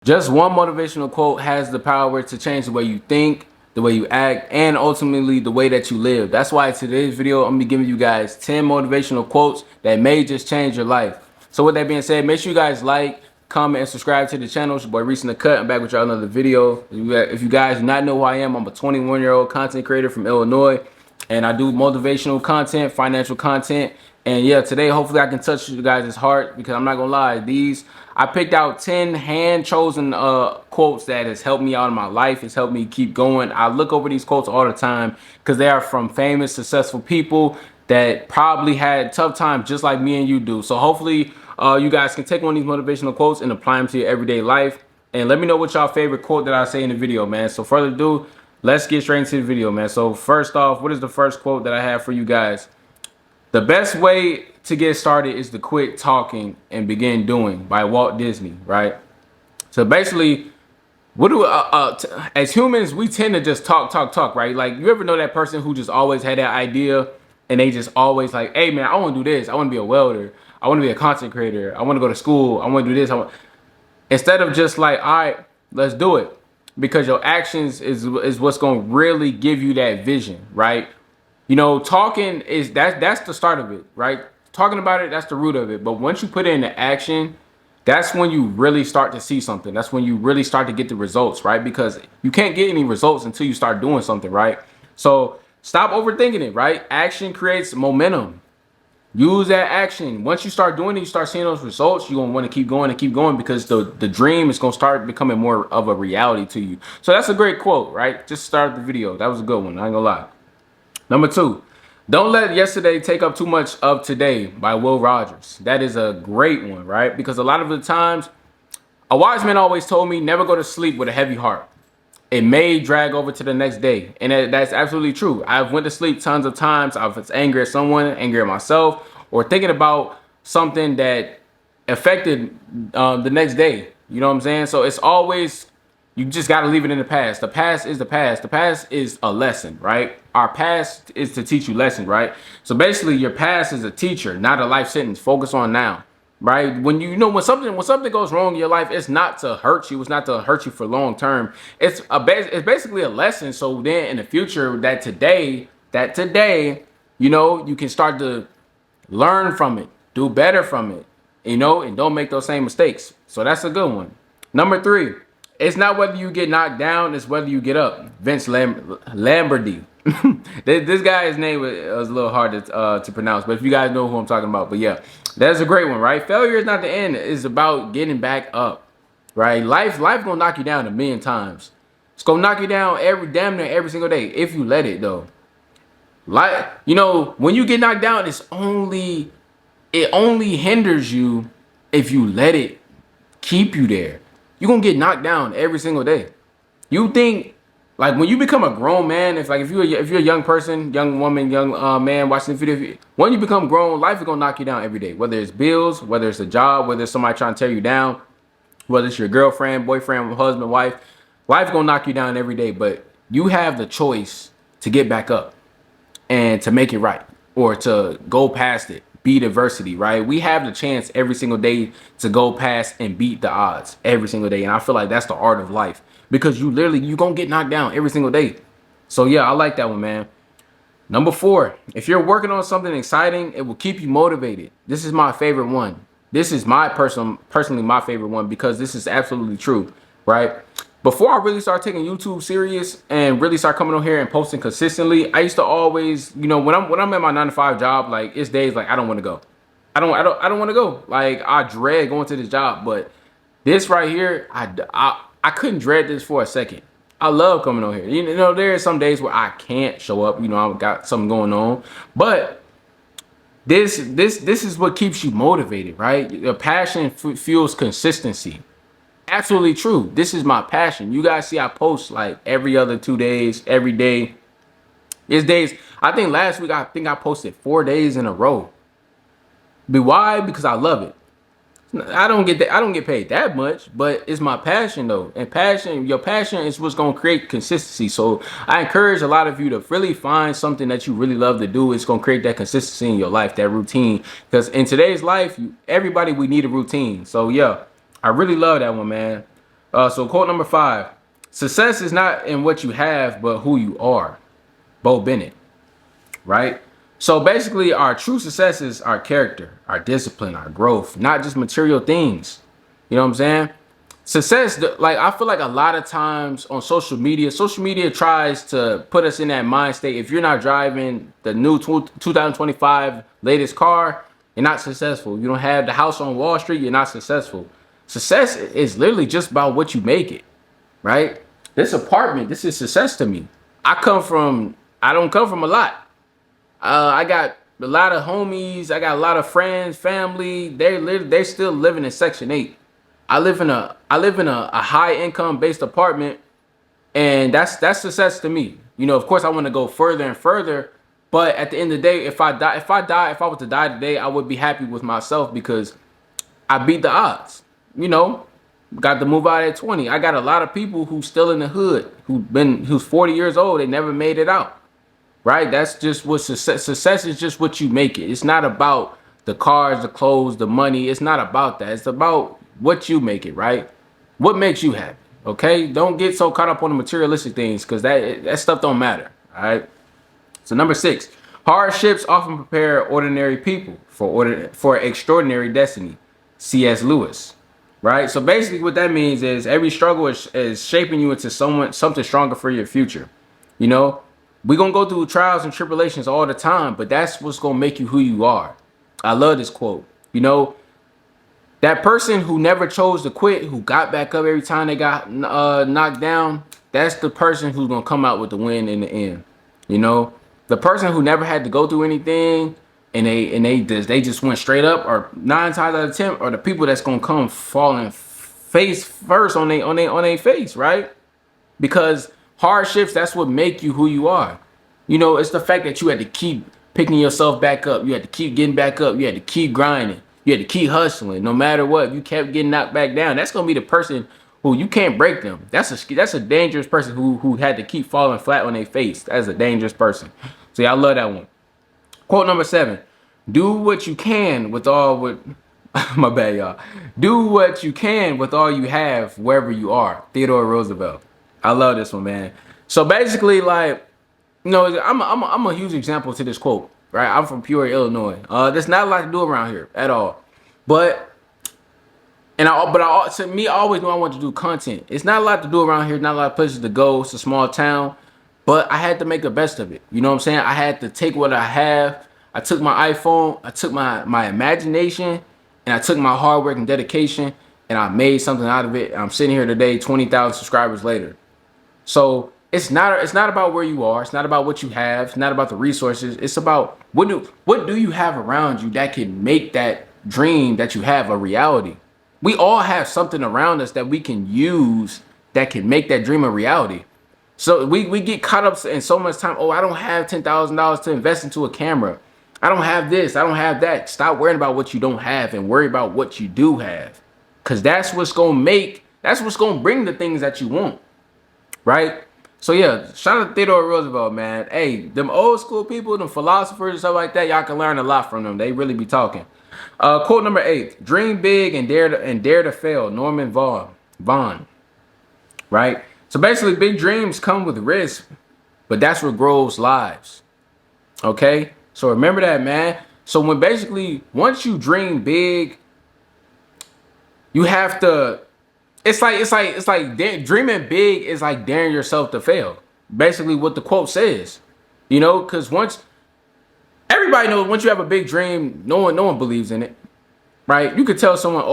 Just one motivational quote has the power to change the way you think, the way you act, and ultimately the way that you live. That's why today's video, I'm gonna be giving you guys 10 motivational quotes that may just change your life. So with that being said, make sure you guys like, comment, and subscribe to the channel. It's your boy Reese in the Cut. I'm back with y'all another video. If you guys do not know who I am, I'm a 21-year-old content creator from Illinois, and I do motivational content, financial content. And yeah, today hopefully I can touch you guys' heart, because I'm not gonna lie, I picked out 10 hand chosen quotes that has helped me out in my life. It's helped me keep going. I look over these quotes all the time because they are from famous, successful people that probably had tough times just like me and you do. So hopefully you guys can take one of these motivational quotes and apply them to your everyday life. And let me know what y'all favorite quote that I say in the video, man. So further ado, let's get straight into the video, man. So first off, what is the first quote that I have for you guys? The best way to get started is to quit talking and begin doing, by Walt Disney, right? So basically, what do as humans, we tend to just talk, right? Like, you ever know that person who just always had that idea and they just always like, hey man, I want to do this. I want to be a welder. I want to be a content creator. I want to go to school. I want to do this. Instead of just like, all right, let's do it. Because your actions is what's going to really give you that vision, right? You know, talking is that's the start of it, right? Talking about it, that's the root of it. But once you put it into action, that's when you really start to see something. That's when you really start to get the results, right? Because you can't get any results until you start doing something, right? So stop overthinking it, right? Action creates momentum. Use that action. Once you start doing it, you start seeing those results, you're gonna want to keep going and keep going, because the dream is gonna start becoming more of a reality to you. So that's a great quote, right? Just start the video. That was a good one, I ain't gonna lie. Number 2, don't let yesterday take up too much of today, by Will Rogers. That is a great one, right? Because a lot of the times, a wise man always told me, never go to sleep with a heavy heart. It may drag over to the next day. And that's absolutely true. I've went to sleep tons of times. I was angry at someone, angry at myself, or thinking about something that affected the next day. You know what I'm saying? So it's always, you just got to leave it in the past. The past is the past. The past is a lesson, right? Our past is to teach you lessons, right? So basically, your past is a teacher, not a life sentence. Focus on now, right? When you know when something goes wrong in your life, it's not to hurt you. It's not to hurt you for long term. It's basically a lesson. So then in the future, that today, you know, you can start to learn from it, do better from it, you know, and don't make those same mistakes. So that's a good one. Number 3. It's not whether you get knocked down, it's whether you get up. Vince Lamberty. This guy's name was a little hard to pronounce, but if you guys know who I'm talking about. But yeah, that's a great one, right? Failure is not the end. It's about getting back up, right? Life gonna knock you down a million times. It's gonna knock you down damn near every single day, if you let it though. Like, you know, when you get knocked down, it only hinders you if you let it keep you there. You're gonna get knocked down every single day. You think, like, when you become a grown man, if you're a young person, young woman, young man watching the video, when you become grown, life is gonna knock you down every day. Whether it's bills, whether it's a job, whether it's somebody trying to tear you down, whether it's your girlfriend, boyfriend, husband, wife, life's gonna knock you down every day. But you have the choice to get back up and to make it right, or to go past it. Beat adversity, right? We have the chance every single day to go past and beat the odds every single day. And I feel like that's the art of life, because you're gonna get knocked down every single day. So yeah, I like that one, man. Number 4, if you're working on something exciting, it will keep you motivated. This is my favorite one. This is personally my favorite one, because this is absolutely true, right? Before I really started taking YouTube serious and really start coming on here and posting consistently, I used to always, you know, when I'm at my 9-to-5 job, like, it's days like I don't want to go. I don't want to go. Like, I dread going to this job. But this right here, I couldn't dread this for a second. I love coming on here. You know, there are some days where I can't show up. You know, I've got something going on, but this is what keeps you motivated, right? Your passion fuels consistency. Absolutely true. This is my passion. You guys see I post like every other 2 days, every day. It's days. I think last week I posted 4 days in a row. But why? Because I love it. I don't get paid that much, but it's my passion though. And your passion is what's gonna create consistency. So I encourage a lot of you to really find something that you really love to do. It's gonna create that consistency in your life, that routine. Because in today's life, we need a routine. So yeah, I really love that one, man. So quote number 5: success is not in what you have, but who you are. Bo Bennett, right? So basically, our true success is our character, our discipline, our growth, not just material things. You know what I'm saying? Success, like I feel like a lot of times on social media tries to put us in that mind state. If you're not driving the new 2025 latest car, you're not successful. You don't have the house on Wall Street, you're not successful. Success is literally just about what you make it, right? This apartment, this is success to me. I don't come from a lot. I got a lot of homies. I got a lot of friends, family. They're still living in Section 8. I live in a high income based apartment, and that's success to me. You know, of course, I want to go further and further, but at the end of the day, if I was to die today, I would be happy with myself because I beat the odds. You know, got to move out at 20. I got a lot of people who still in the hood who's 40 years old. They never made it out. Right? That's just what success. Success is just what you make it. It's not about the cars, the clothes, the money. It's not about that. It's about what you make it, right? What makes you happy? Okay? Don't get so caught up on the materialistic things because that stuff don't matter. All right. So number 6, hardships often prepare ordinary people for extraordinary destiny. C.S. Lewis. Right? So basically what that means is every struggle is shaping you into something stronger for your future. You know, we're going to go through trials and tribulations all the time, but that's what's going to make you who you are. I love this quote. You know, that person who never chose to quit, who got back up every time they got knocked down, that's the person who's going to come out with the win in the end. You know, the person who never had to go through anything and they just went straight up, or 9 times out of 10 are the people that's going to come falling face first on they face, right? Because hardships, that's what make you who you are. You know, it's the fact that you had to keep picking yourself back up. You had to keep getting back up. You had to keep grinding. You had to keep hustling. No matter what, you kept getting knocked back down. That's gonna be the person who you can't break them. That's a dangerous person who had to keep falling flat on their face. That's a dangerous person. So yeah, I love that one. Quote number 7: do what you can with all what my bad, y'all. Do what you can with all you have wherever you are. Theodore Roosevelt. I love this one, man. So basically, like, you know, I'm a huge example to this quote, right? I'm from Peoria, Illinois. There's not a lot to do around here at all. But to me, I always knew I wanted to do content. It's not a lot to do around here, not a lot of places to go. It's a small town. But I had to make the best of it. You know what I'm saying? I had to take what I have. I took my iPhone, I took my imagination, and I took my hard work and dedication, and I made something out of it. I'm sitting here today, 20,000 subscribers later. So it's not about where you are. It's not about what you have. It's not about the resources. It's about what do you have around you that can make that dream that you have a reality. We all have something around us that we can use that can make that dream a reality. So we get caught up in so much time. Oh, I don't have $10,000 to invest into a camera. I don't have this. I don't have that. Stop worrying about what you don't have and worry about what you do have. Because that's what's going to bring the things that you want. Right? So yeah, shout out to Theodore Roosevelt, man. Hey, them old school people, them philosophers and stuff like that, y'all can learn a lot from them. They really be talking. Quote number 8: dream big and dare to fail. Norman Vaughn. Right? So basically, big dreams come with risk, but that's what grows lives. Okay? So remember that, man. So once you dream big, you have to. It's like dreaming big is like daring yourself to fail. Basically, what the quote says, you know, because everybody knows once you have a big dream, no one believes in it, right? You could tell someone,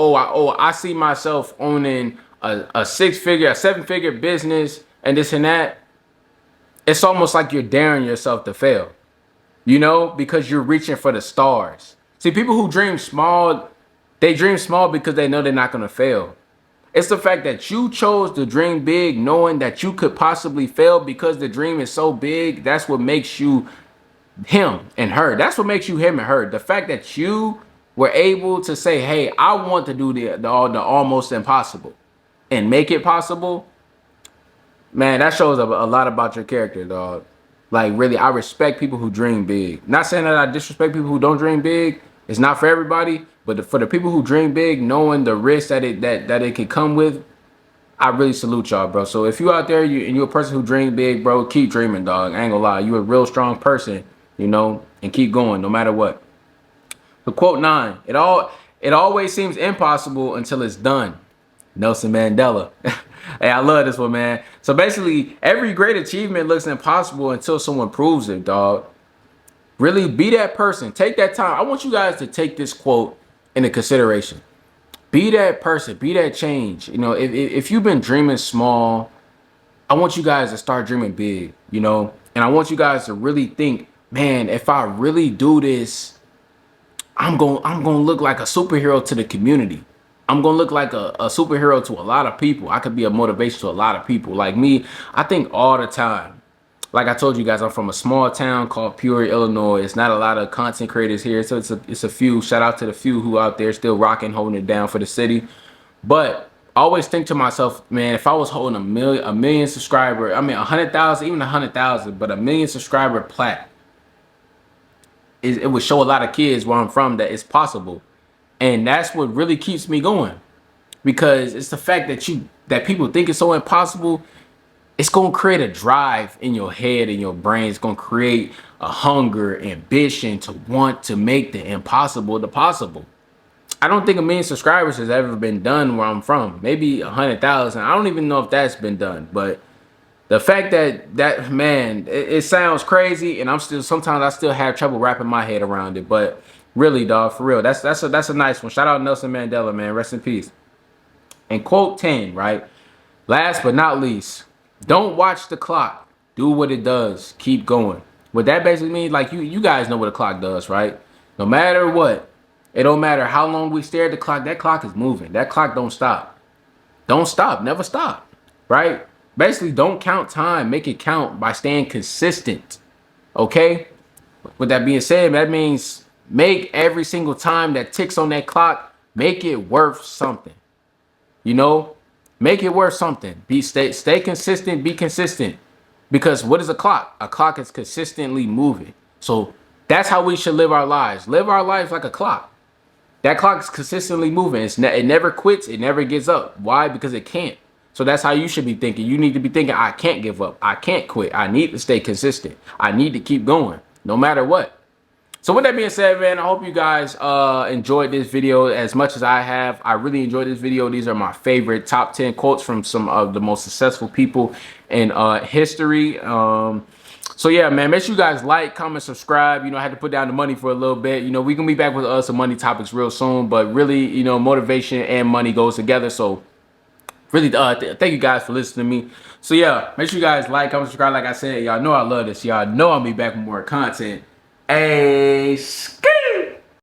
I see myself owning a 7-figure business and this and that. It's almost like you're daring yourself to fail, you know, because you're reaching for the stars. See, people who dream small, they dream small because they know they're not going to fail. It's the fact that you chose to dream big knowing that you could possibly fail because the dream is so big. That's what makes you him and her. That's what makes you him and her. The fact that you were able to say, hey, I want to do the almost impossible and make it possible. Man, that shows a lot about your character, dog. Like, really, I respect people who dream big. Not saying that I disrespect people who don't dream big. It's not for everybody. But for the people who dream big, knowing the risk that it can come with, I really salute y'all, bro. So if you out there, and you're a person who dream big, bro, keep dreaming, dog. I ain't gonna lie. You're a real strong person, and keep going no matter what. So quote 9, it always seems impossible until it's done. Nelson Mandela. Hey, I love this one, man. So basically, every great achievement looks impossible until someone proves it, dog. Really be that person. Take that time. I want you guys to take this quote into consideration. Be that person. Be that change. If you've been dreaming small, I want you guys to start dreaming big, and I want you guys to really think, man, if I really do this, I'm gonna look like a superhero to the community. I'm gonna look like a superhero to a lot of people. I could be a motivation to a lot of people. Like me, I think all the time. Like I told you guys, I'm from a small town called Peoria, Illinois. It's not a lot of content creators here, so it's a few. Shout out to the few who out there still rocking, holding it down for the city. But I always think to myself, man, if I was holding a million subscriber, I mean 100,000, even 100,000, but a million subscriber plaque, it would show a lot of kids where I'm from that it's possible. And that's what really keeps me going, because it's the fact that people think it's so impossible. It's gonna create a drive in your head and your brain. It's gonna create a hunger, ambition to want to make the impossible the possible. I don't think a million subscribers has ever been done where I'm from. Maybe 100,000. I don't even know if that's been done. But the fact that man, it sounds crazy, and sometimes I still have trouble wrapping my head around it. But really, dog, for real, that's a nice one. Shout out Nelson Mandela, man. Rest in peace. And quote 10, right? Last but not least, don't watch the clock. Do what it does. Keep going. What that basically means, like you guys know what a clock does, right? No matter what, it don't matter how long we stare at the clock. That clock is moving. That clock don't stop. Don't stop. Never stop. Right? Basically, don't count time. Make it count by staying consistent. Okay? With that being said, that means make every single time that ticks on that clock, make it worth something. Make it worth something. Stay consistent. Be consistent. Because what is a clock? A clock is consistently moving. So that's how we should live our lives. Live our lives like a clock. That clock is consistently moving. It never quits. It never gives up. Why? Because it can't. So that's how you should be thinking. You need to be thinking, I can't give up. I can't quit. I need to stay consistent. I need to keep going no matter what. So with that being said, man, I hope you guys enjoyed this video as much as I have. I really enjoyed this video. These are my favorite top 10 quotes from some of the most successful people in history. So yeah, man, make sure you guys like, comment, subscribe. I had to put down the money for a little bit. We can be back with some money topics real soon. But really, motivation and money goes together. So really, thank you guys for listening to me. So yeah, make sure you guys like, comment, subscribe. Like I said, y'all know I love this. Y'all know I'll be back with more content. Hey,